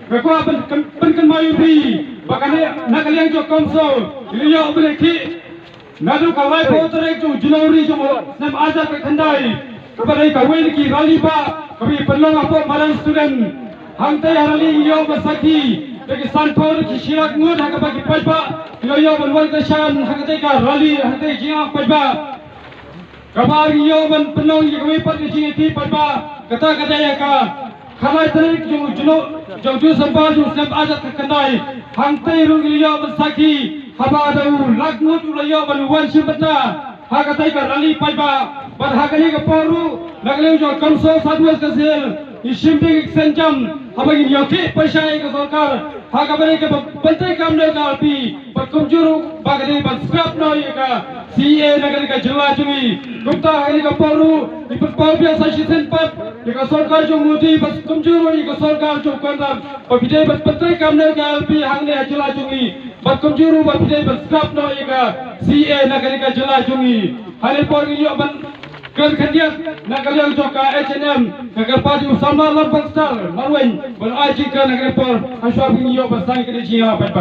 Mereka penkan mayuri, bahkan nak kalian jo komso, dia boleh ki, nadu kawai potere jo Januari jo nam azad kendai, kepada kawai ki rally ba, kami perlu apa marang student, hangtai rally yo bersaki, bagi santor ki sirak ngod hak bagi pajba, yo benwal kesan hangtai ka rally hangtai jiang pajba. Kabar yo ben penuh kami pergi jingi pajba, kata ya ka. Khalai tarik jo sambal jo snap azat kendai hangtai rungilio bersaki haba dau lagnut ulayo baluan sibata hagatai ka rally paiba bad hagani ka poru nagleu jo kamso sadwas kasil isimbi senjam habagin yoki paisa ka sarkar hagabare ka bantai kamne ka alpi bakumjuru bagade bad scrap no ka CA nagari ka jilla jumi gupta hagani ka poru ipat pawbia sasisen pat ka sarkar jo mudi bas kumjuru ka sarkar jo kandam babide bad bantai kamne ka alpi hangne jilla jumi bad kumjuru babide bad scrap no ka CA nagari ka jilla jumi hale por yo ban kan kandiat nagari jo ka H&M kagarpadi usama lambang star marwen bal aji ka nagari por haswa bin yo basang ka jiya pat